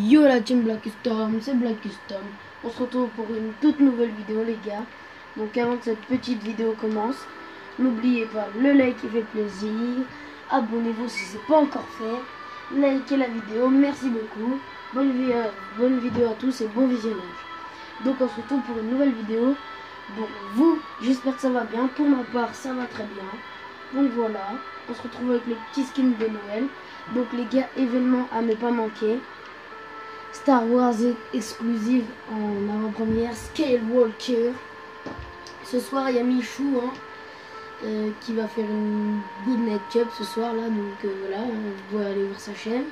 Yo la team Black Custom, c'est Black Custom. On se retrouve pour une toute nouvelle vidéo les gars. Donc avant que cette petite vidéo commence, n'oubliez pas le like qui fait plaisir. Abonnez-vous si c'est pas encore fait. Likez la vidéo, merci beaucoup. Bonne vidéo à tous et bon visionnage. Donc on se retrouve pour une nouvelle vidéo. Donc vous, j'espère que ça va bien. Pour ma part, ça va très bien. Donc voilà, on se retrouve avec les petits skins de Noël. Donc les gars, événement à ne pas manquer. Star Wars exclusive en avant-première, Skywalker. Ce soir, il y a Michou qui va faire une Good Night Cup ce soir là, donc voilà, vous pouvez aller voir sa chaîne.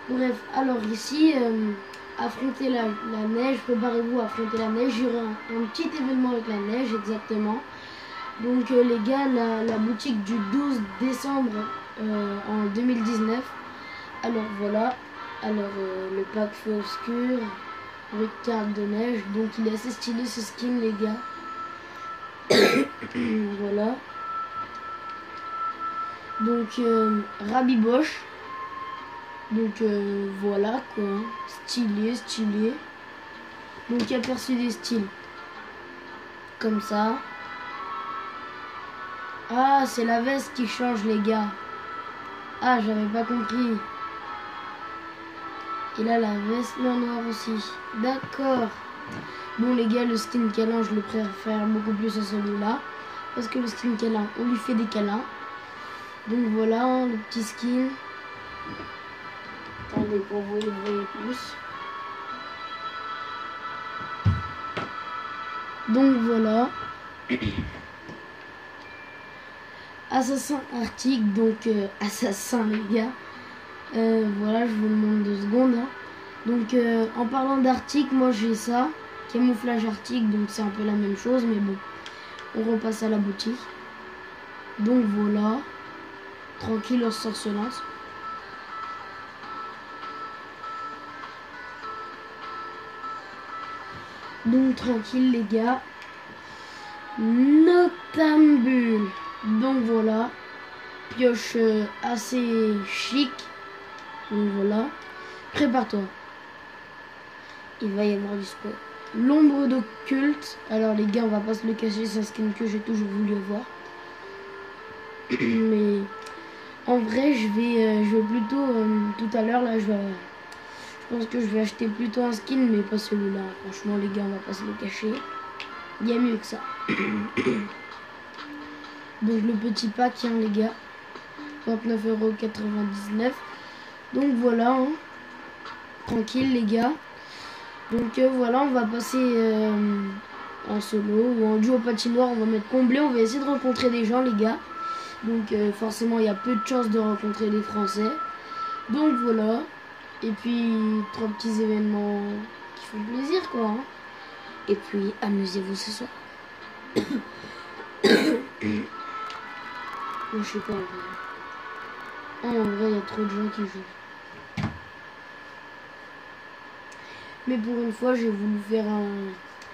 Bref, alors ici, affronter la neige, préparez-vous à affronter la neige. Il y aura un petit événement avec la neige, exactement. Donc les gars, la boutique du 12 décembre en 2019. Alors voilà. Alors le pack feu obscur, rectable de neige, donc il est assez stylé ce skin les gars. Voilà. Donc Rabiboche. Donc voilà quoi, stylé. Donc il y a aperçu des styles. Comme ça. Ah c'est la veste qui change les gars. Ah j'avais pas compris. Et là la veste noire aussi. D'accord. Bon les gars, le skin câlin je le préfère beaucoup plus à celui-là. Parce que le skin câlin, on lui fait des câlins. Donc voilà le petit skin. Attendez pour vous le voyez plus. Donc voilà. Assassin Arctique, donc assassin les gars. Voilà, je vous le montre 2 secondes. Donc en parlant d'Arctique, moi j'ai ça, camouflage Arctique, donc c'est un peu la même chose, mais bon, on repasse à la boutique. Donc voilà, tranquille, on sort se lance. Donc tranquille les gars. Noctambule. Donc voilà, pioche assez chic. Donc voilà, prépare-toi. Il va y avoir du sport. L'ombre d'occulte. Alors les gars, on va pas se le cacher, c'est un skin que j'ai toujours voulu avoir. Mais en vrai, je vais plutôt tout à l'heure là, je pense que je vais acheter plutôt un skin, mais pas celui-là. Franchement les gars, on va pas se le cacher. Il y a mieux que ça. Donc le petit pack, hein, les gars, 29,99 €. Donc voilà, hein. Tranquille les gars. Donc voilà, on va passer en solo ou en duo patinoire. On va mettre comblé, on va essayer de rencontrer des gens les gars. Donc forcément il y a peu de chances de rencontrer des Français. Donc voilà. Et puis 3 petits événements qui font plaisir quoi, hein. Et puis amusez-vous ce soir. Moi, je sais pas en vrai. En vrai, il y a trop de gens qui jouent. Mais pour une fois, j'ai voulu faire un...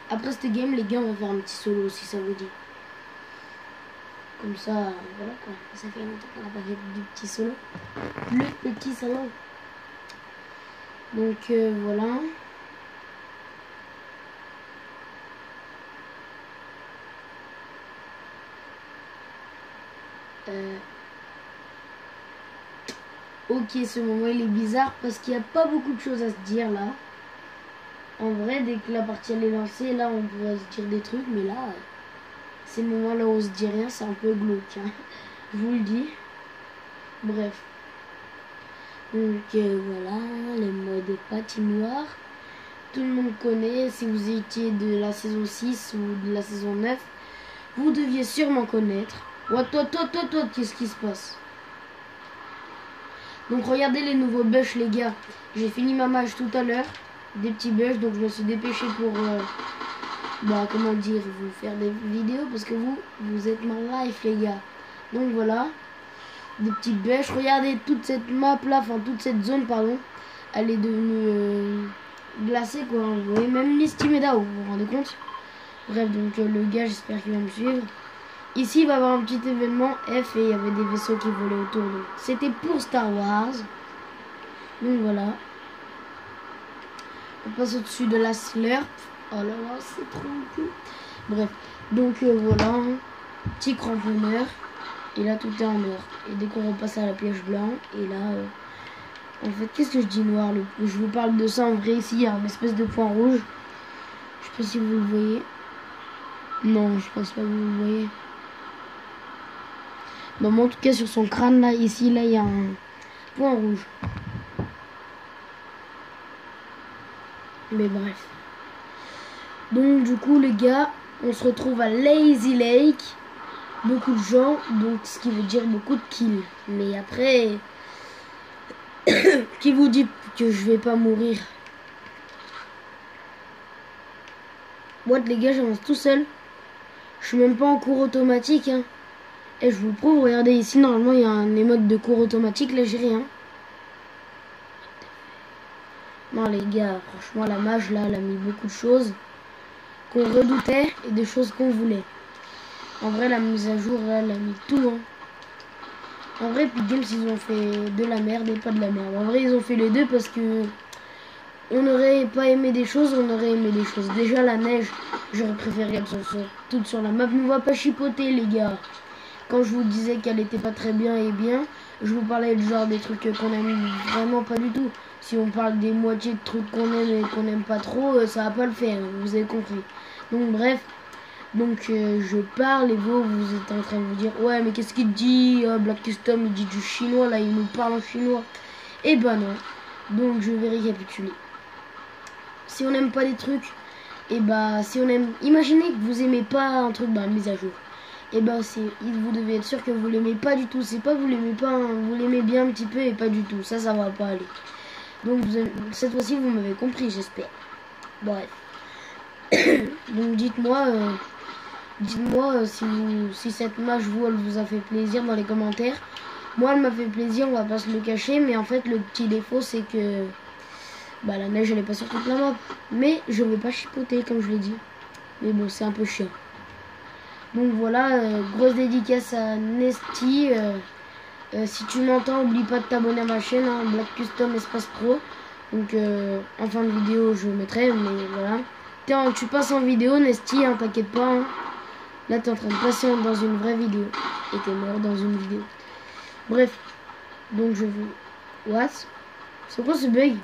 Après cette game, les gars, on va faire un petit solo si ça vous dit. Comme ça, voilà quoi. Ça fait longtemps qu'on n'a pas fait du petit solo. Le petit solo. Donc voilà. Ok, ce moment il est bizarre parce qu'il n'y a pas beaucoup de choses à se dire là. En vrai, dès que la partie elle est lancée, là on pourrait se dire des trucs, mais là, ces moments-là où on se dit rien, c'est un peu glauque, hein. Je vous le dis. Bref. Donc voilà, les modes patinoire. Tout le monde connaît. Si vous étiez de la saison 6 ou de la saison 9, vous deviez sûrement connaître. What, qu'est-ce qui se passe? Donc regardez les nouveaux bush les gars. J'ai fini ma mage tout à l'heure. Des petits bush, donc je me suis dépêché pour comment dire, vous faire des vidéos parce que vous êtes ma life les gars. Donc voilà. Des petits bush. Regardez toute cette map là, enfin toute cette zone pardon. Elle est devenue glacée quoi. Vous voyez même l'estimeda, vous vous rendez compte? Bref, donc le gars j'espère qu'il va me suivre. Ici, il va y avoir un petit événement F et il y avait des vaisseaux qui volaient autour. C'était pour Star Wars. Donc voilà. On passe au-dessus de la slurp. Oh là là, c'est trop cool. Bref, donc voilà, petit cramponneur. Et là, tout est en or. Et dès qu'on repasse à la pièce blanc, et là, en fait, qu'est-ce que je dis noir? Je vous parle de ça en vrai. Ici, il y a une espèce de point rouge. Je sais pas si vous le voyez. Non, je pense pas que vous le voyez. Bon, en tout cas, sur son crâne, là, ici, là, il y a un point rouge. Mais bref. Donc, du coup, les gars, on se retrouve à Lazy Lake. Beaucoup de gens, donc ce qui veut dire beaucoup de kills. Mais après, qui vous dit que je vais pas mourir? Moi, les gars, j'avance tout seul. Je suis même pas en cours automatique. Hein. Et je vous le prouve, regardez ici, normalement, il y a un émode de cours automatique. Là, j'ai rien. Non, les gars, franchement, la mage, là, elle a mis beaucoup de choses qu'on redoutait et des choses qu'on voulait. En vrai, la mise à jour, là, elle a mis tout. Hein. En vrai, Epic Games, ils ont fait de la merde et pas de la merde. En vrai, ils ont fait les deux parce que on n'aurait pas aimé des choses, on aurait aimé des choses. Déjà, la neige, j'aurais préféré qu'elle soit toute sur la map. Mais on va pas chipoter, les gars. Quand je vous disais qu'elle était pas très bien et bien, je vous parlais du genre des trucs qu'on aime vraiment pas du tout. Si on parle des moitiés de trucs qu'on aime et qu'on aime pas trop, ça va pas le faire, vous avez compris. Donc bref, je parle et vous êtes en train de vous dire ouais mais qu'est-ce qu'il dit Black Custom, il dit du chinois là, il nous parle en chinois. Et ben non. Donc je vais récapituler. Si on n'aime pas des trucs, et bah si on aime, imaginez que vous aimez pas un truc dans la mise à jour. Et ben vous devez être sûr que vous l'aimez pas du tout. C'est pas vous l'aimez pas, hein, vous l'aimez bien un petit peu et pas du tout. Ça va pas aller. Donc cette fois-ci vous m'avez compris, j'espère. Bref. Donc dites-moi si cette mage elle vous a fait plaisir dans les commentaires. Moi elle m'a fait plaisir, on va pas se le cacher, mais en fait le petit défaut c'est que bah, la neige elle est pas sur toute la map. Mais je vais pas chipoter comme je l'ai dit. Mais bon c'est un peu chiant. Donc voilà, grosse dédicace à Nesty. Si tu m'entends, oublie pas de t'abonner à ma chaîne, hein, Black Custom Espace Pro. Donc en fin de vidéo je mettrai, mais voilà. Tu passes en vidéo Nesty, hein, t'inquiète pas. Hein. Là t'es en train de passer dans une vraie vidéo. Et t'es mort dans une vidéo. Bref. Donc je vous... What? C'est quoi ce bug?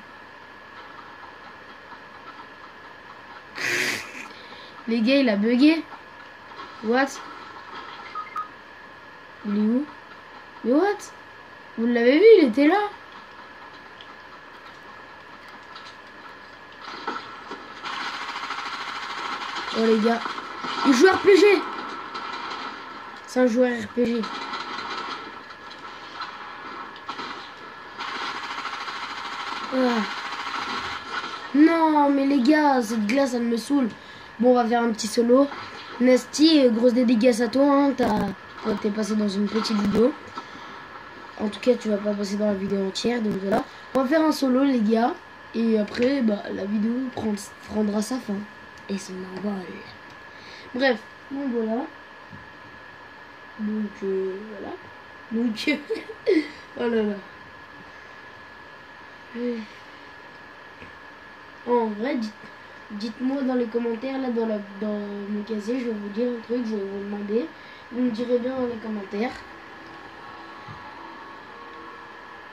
Les gars il a bugué. What? Il est où? Mais what? Vous l'avez vu, il était là. Oh les gars. Il joue RPG. C'est un joueur RPG. Ah. Non mais les gars, cette glace elle me saoule. Bon on va faire un petit solo. Nesty, grosse dédicace à toi, hein. T'es passé dans une petite vidéo. En tout cas tu vas pas passer dans la vidéo entière. Donc voilà. On va faire un solo les gars. Et après bah, la vidéo prendra sa fin. Et son envol. Bref, donc voilà. Donc voilà. Donc oh là là. En vrai, dites-moi dans les commentaires, là dans mon casier, je vais vous dire un truc, je vais vous demander. Vous me direz bien dans les commentaires.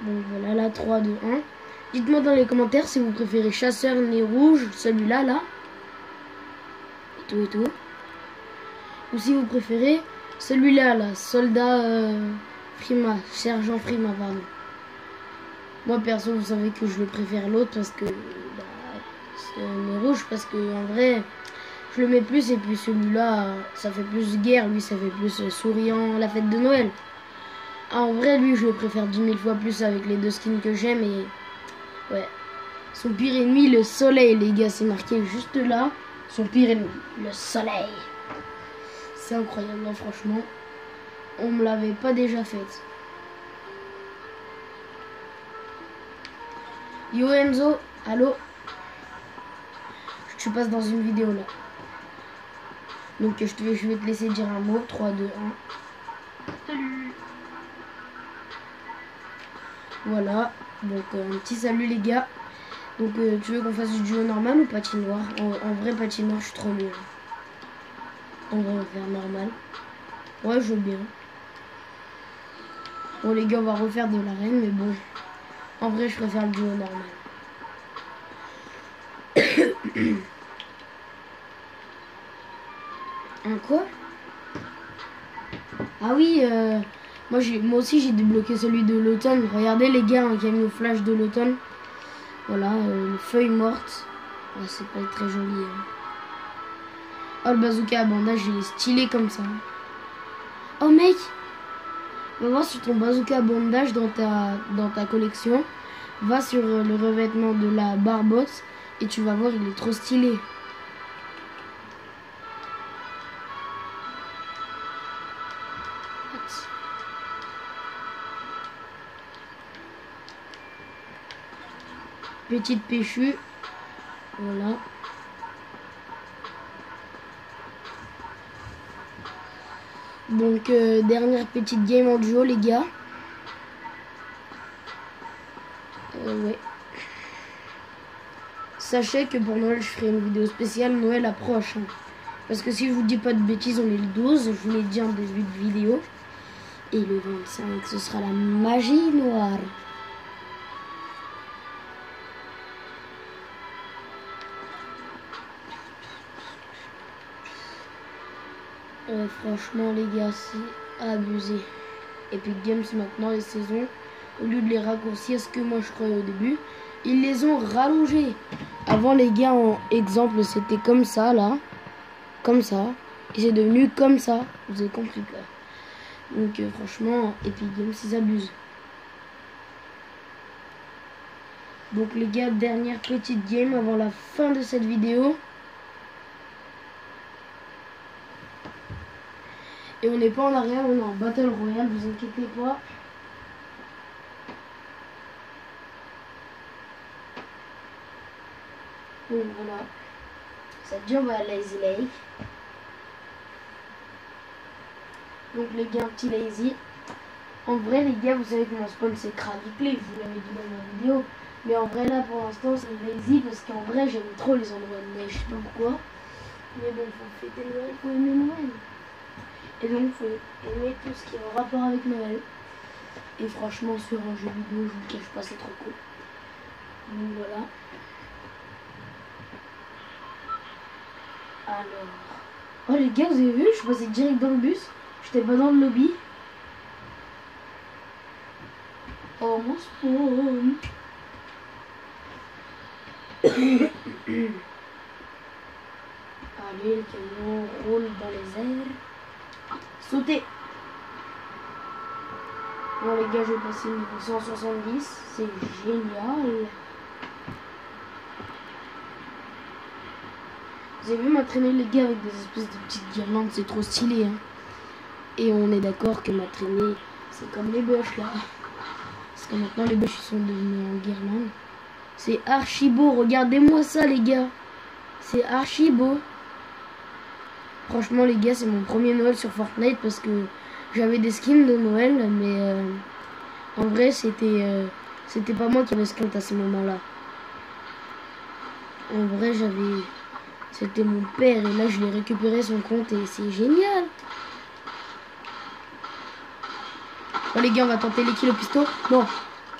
Donc voilà, là 3, 2, 1. Dites-moi dans les commentaires si vous préférez chasseur nez rouge, celui-là, là. Et tout et tout. Ou si vous préférez celui-là, là, soldat Frima, sergent Frima, pardon. Moi perso, vous savez que je le préfère l'autre parce que bah, c'est nez rouge, parce que en vrai, je le mets plus et puis celui-là, ça fait plus guerre, lui, ça fait plus souriant, la fête de Noël. Ah, en vrai, lui, je le préfère 10 000 fois plus avec les deux skins que j'aime et ouais. Son pire ennemi, le soleil, les gars, c'est marqué juste là. Son pire ennemi, le soleil. C'est incroyable, hein, franchement. On me l'avait pas déjà faite. Yo Enzo, allô? Tu passes dans une vidéo là. Donc je vais te laisser dire un mot. 3, 2, 1. Salut. Voilà. Donc un petit salut les gars. Donc tu veux qu'on fasse du duo normal ou patinoire? En vrai patinoire je suis trop nul. On va faire normal. Ouais je veux bien. Bon les gars on va refaire de l'arène mais bon. En vrai je préfère le duo normal. Un quoi? Ah oui moi aussi j'ai débloqué celui de l'automne. Regardez les gars qui a mis au flash de l'automne. Voilà, une feuille morte. Oh, c'est pas très joli. Hein. Oh, le bazooka à bandage, il est stylé comme ça. Oh, mec! Va voir sur ton bazooka à bandage dans ta collection. Va sur le revêtement de la barbotte. Et tu vas voir, il est trop stylé. Petite péchue. Voilà. Donc, dernière petite game en duo, les gars. Ouais. Sachez que pour Noël, je ferai une vidéo spéciale. Noël approche. Hein. Parce que si je vous dis pas de bêtises, on est le 12. Je vous l'ai dit en début de vidéo. Et le 25, ce sera la magie noire. Franchement les gars c'est abusé. Epic Games maintenant les saisons, au lieu de les raccourcir ce que moi je croyais au début, ils les ont rallongés. Avant les gars en exemple c'était comme ça là, comme ça, et c'est devenu comme ça, vous avez compris quoi. Donc franchement Epic Games ils abusent. Donc les gars, dernière petite game avant la fin de cette vidéo. Et on n'est pas en arrière, on est en Battle Royale, vous inquiétez pas. Donc voilà. Ça jump à Lazy Lake. Donc les gars, un petit Lazy. En vrai les gars, vous savez que mon spawn c'est Craviclé, je vous l'avais dit dans ma vidéo. Mais en vrai là pour l'instant c'est Lazy parce qu'en vrai j'aime trop les endroits de neige, je sais pas pourquoi. Mais bon, faut fêter Noël, faut aimer Noël. Et donc, il faut aimer tout ce qui est en rapport avec Noël. Et franchement, sur un jeu vidéo, je vous le cache pas, c'est trop cool. Donc voilà. Alors. Oh les gars, vous avez vu? Je suis passé direct dans le bus. J'étais pas dans le lobby. Oh mon spawn. Allez, le camion roule dans les airs. Sauter. Bon les gars, je vais passer niveau 170, c'est génial. Vous avez vu m'entraîner les gars avec des espèces de petites guirlandes, c'est trop stylé hein. Et on est d'accord que m'entraîner, c'est comme les bûches là. Parce que maintenant les bûches sont devenus en guirlande. C'est archi beau, regardez-moi ça les gars. C'est archi beau. Franchement les gars, c'est mon premier Noël sur Fortnite parce que j'avais des skins de Noël, mais en vrai c'était pas moi qui avais ce compte à ce moment-là. En vrai c'était mon père et là je l'ai récupéré son compte et c'est génial. Oh les gars, on va tenter les kills au pisto. Non,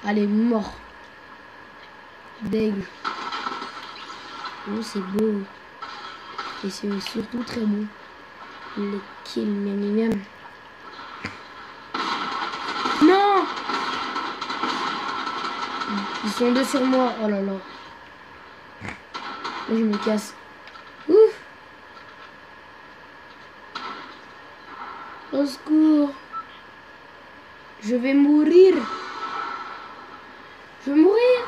allez mort. Deg. Oh c'est beau. Et c'est surtout très beau. Les kills, miam miam. Non! Ils sont deux sur moi. Oh là là. Là, je me casse. Ouf! Au secours! Je vais mourir! Je vais mourir!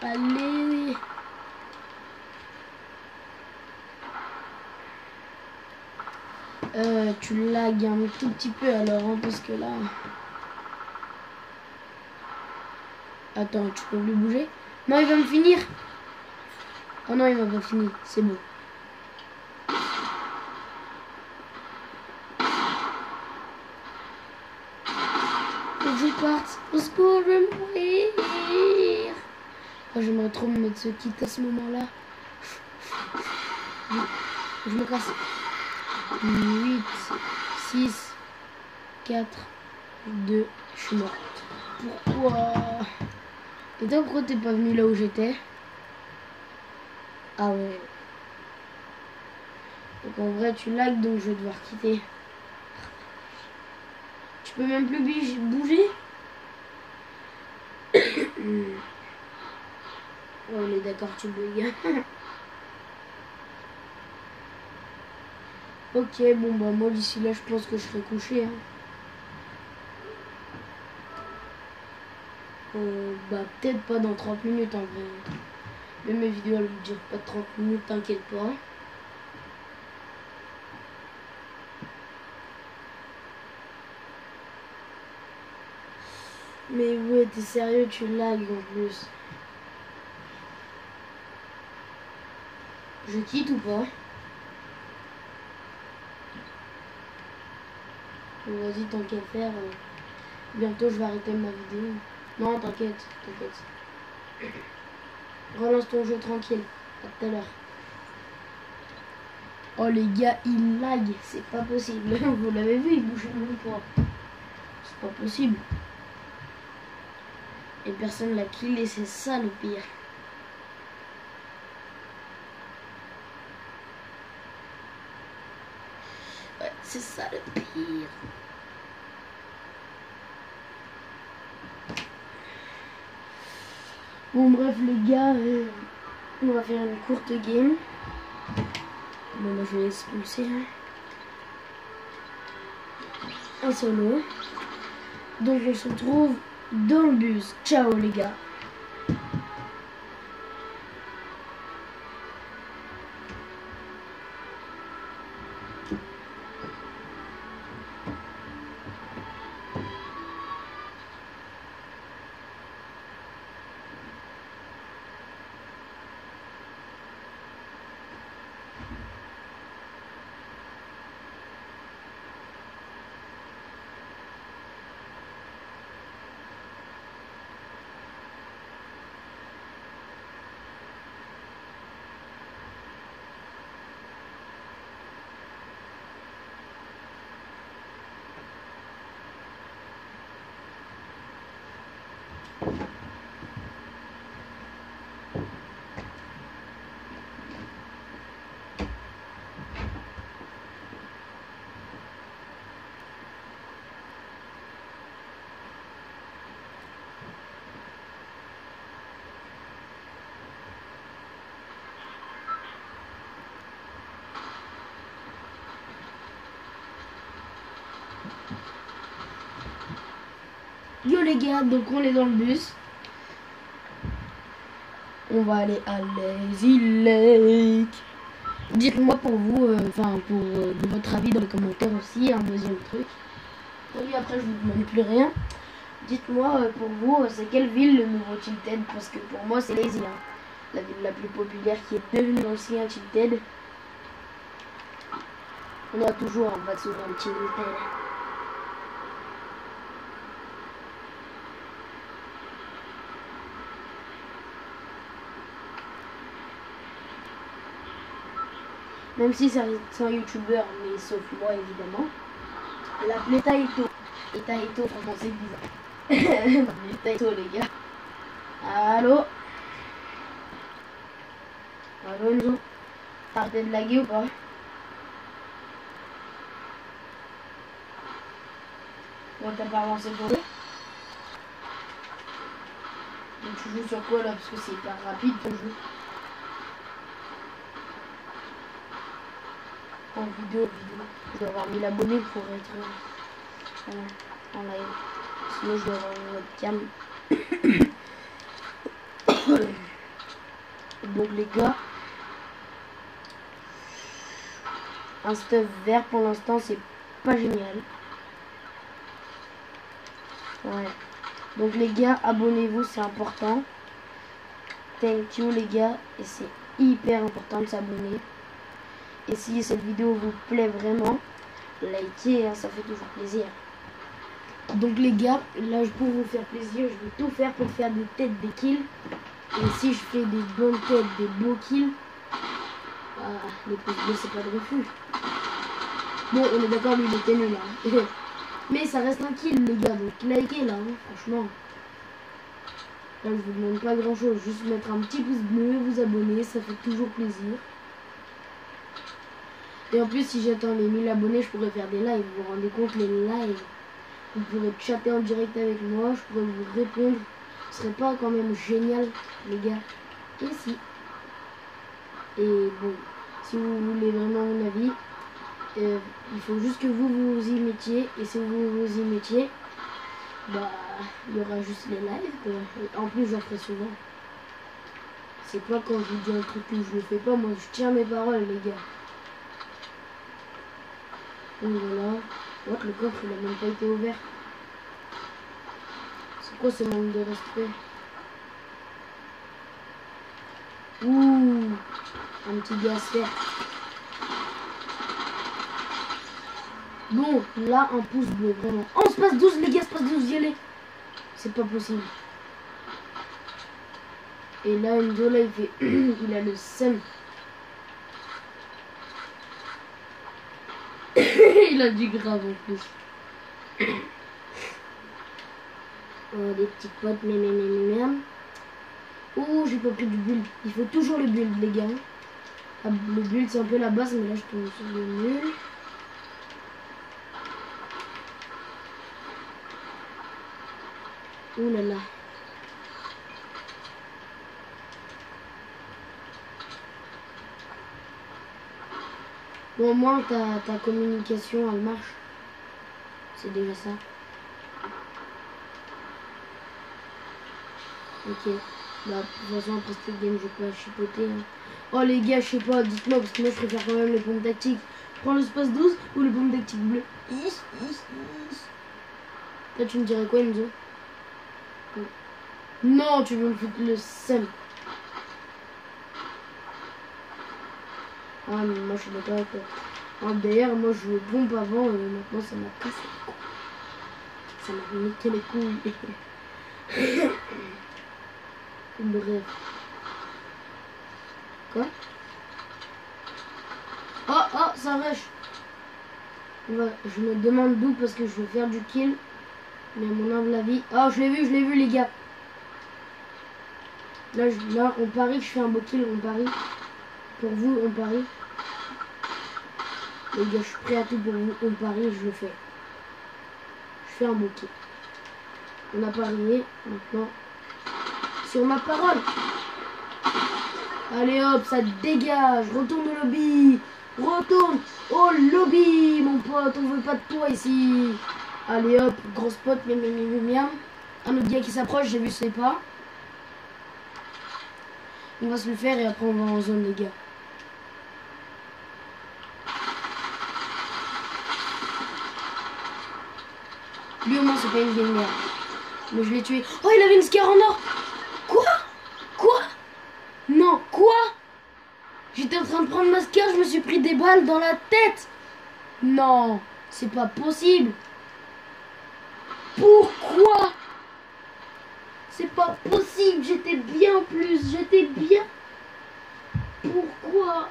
Allez! Tu lags un tout petit peu alors, hein, parce que là... Attends, tu peux plus bouger? Non, il va me finir! Oh non, il m'a pas fini, c'est beau. Faut que je parte. Au secours, je vais mourir! Oh, j'aimerais trop me mettre ce kit à ce moment-là. Je me casse. 8, 6, 4, 2, je suis morte. Pourquoi? Et toi, pourquoi t'es pas venu là où j'étais? Ah ouais. Donc en vrai, tu lags, donc je vais devoir quitter. Tu peux même plus bouger? Oh, on est d'accord, tu bugs. Ok, bon bah moi d'ici là, je pense que je serai couché. Hein. Bah peut-être pas dans 30 minutes en vrai. Mais mes vidéos elles ne durent pas 30 minutes, t'inquiète pas. Mais ouais, t'es sérieux, tu lags en plus. Je quitte ou pas? Bon, vas-y, tant qu'à faire. Bientôt, je vais arrêter ma vidéo. Non, t'inquiète, t'inquiète. Relance ton jeu tranquille. À tout à l'heure. Oh les gars, il lag, c'est pas possible. Vous l'avez vu, il bouge même pas. C'est pas possible. Et personne l'a kill et c'est ça le pire. Ouais, c'est ça le pire. Bon bref les gars, on va faire une courte game. Bon bah je vais expulser un solo. Donc on se retrouve dans le bus. Ciao les gars. Yo les gars, donc on est dans le bus. On va aller à Lazy Lake. Dites-moi pour vous, de votre avis dans les commentaires aussi, un deuxième truc. Oui, après je vous demande plus rien. Dites-moi pour vous, c'est quelle ville le nouveau Tilted? Parce que pour moi c'est Lazy, hein. La ville la plus populaire qui est devenue l'ancien Tilted. On aura toujours un vaisseau dans le Tilted. Même si c'est un youtubeur, mais sauf moi évidemment. L'appelé Taito. Et Taito, franchement c'est bizarre. Taito les gars. Allô? Allô Enzo? T'as arrêté de laguer ou pas? Donc t'as pas avancé pour eux? Donc tu joues sur quoi là? Parce que c'est hyper rapide ton jeu. En vidéo. Je dois avoir 1000 abonnés pour être en live. Sinon je dois avoir une webcam. Donc les gars, un stuff vert pour l'instant c'est pas génial. Ouais. Donc les gars, abonnez-vous, c'est important. Thank you les gars. Et c'est hyper important de s'abonner. Et si cette vidéo vous plaît vraiment, likez, hein, ça fait toujours plaisir. Donc les gars, là pour vous faire plaisir, je vais tout faire pour faire des têtes, des kills. Et si je fais des bonnes têtes, des beaux kills, les pouces bleus c'est pas de refus. Bon, on est d'accord, lui il était nul là. Mais ça reste un kill les gars, donc likez là, hein, franchement. Là je vous demande pas grand chose, juste mettre un petit pouce bleu, vous abonner, ça fait toujours plaisir. Et en plus si j'atteins les 1000 abonnés, je pourrais faire des lives, vous vous rendez compte les lives. Vous pourrez chatter en direct avec moi, je pourrais vous répondre. Ce serait pas quand même génial les gars? Et si. Et bon, si vous voulez vraiment mon avis, il faut juste que vous vous y mettiez. Et si vous vous y mettiez, bah il y aura juste les lives quoi. Et en plus j'en ferai souvent. C'est pas quand je vous dis un truc que je le fais pas, moi je tiens mes paroles les gars. Donc voilà. What, le coffre il a même pas été ouvert. C'est quoi ce manque de respect? Ouh, un petit gaz vert. Bon, là un pouce bleu, vraiment. Oh, on se passe 12 les gars, se passe 12, y aller. C'est pas possible. Et là, Enzo, là, il fait... il a le seum. Il a du grave en plus. Oh, des petites potes, merde. Oh, j'ai pas pris du build. Il faut toujours le build, les gars. Ah, le build, c'est un peu la base, mais là, je tombe sur le nul. Oh là là. Bon, au moins, ta communication, elle marche. C'est déjà ça. Ok. Bah, de toute façon, après cette game, je vais pas chipoter. Hein. Oh, les gars, je sais pas, dites-moi, parce que moi, je préfère quand même les pompes tactiques. Je prends le space 12 ou les pompes tactiques bleues. Là, tu me dirais quoi, Enzo? Non, tu veux me foutre le seum. Ah, mais moi, je suis d'accord avec toi. Ah, d'ailleurs, moi, je jouais pompe avant, et maintenant, ça m'a cassé les couilles. Ça m'a niqué les couilles. Bref. Quoi? Oh, ça rush. Ouais, je me demande d'où parce que je veux faire du kill. Mais à mon humble avis... Oh, je l'ai vu les gars. Là, on parie que je fais un beau kill, on parie. Pour vous, on parie. Les gars, je suis prêt à tout pour vous, on parie, je le fais. Je fais un beau kill. On a parié, maintenant... Sur ma parole. Allez hop, ça dégage. Retourne au lobby. Retourne au lobby, mon pote. On veut pas de toi ici. Allez hop, gros spot. Miam. Un autre gars qui s'approche, j'ai vu ses pas. On va se le faire et après on va en zone, les gars. Lui au moins c'est pas une game merde. Mais je l'ai tué. Oh, il avait une scar en or. Quoi? Non, quoi? J'étais en train de prendre ma scar, je me suis pris des balles dans la tête. Non, c'est pas possible. Pourquoi? C'est pas possible, j'étais bien plus, j'étais bien. Pourquoi?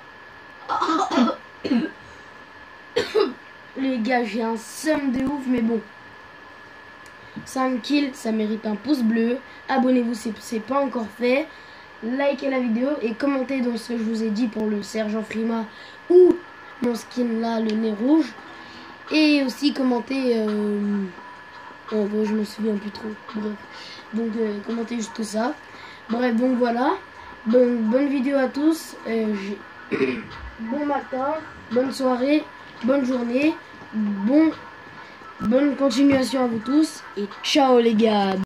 Les gars, j'ai un seum de ouf, mais bon. 5 kills, ça mérite un pouce bleu. Abonnez-vous si c'est pas encore fait. Likez la vidéo et commentez dans ce que je vous ai dit pour le sergent Frima ou mon skin là, le nez rouge. Et aussi commentez... Oh, bon, je me souviens plus trop. Bref. Donc, commentez juste ça. Bref, donc voilà. Bonne vidéo à tous. Bon matin, bonne soirée, bonne journée. Bonne continuation à vous tous. Et ciao les gars.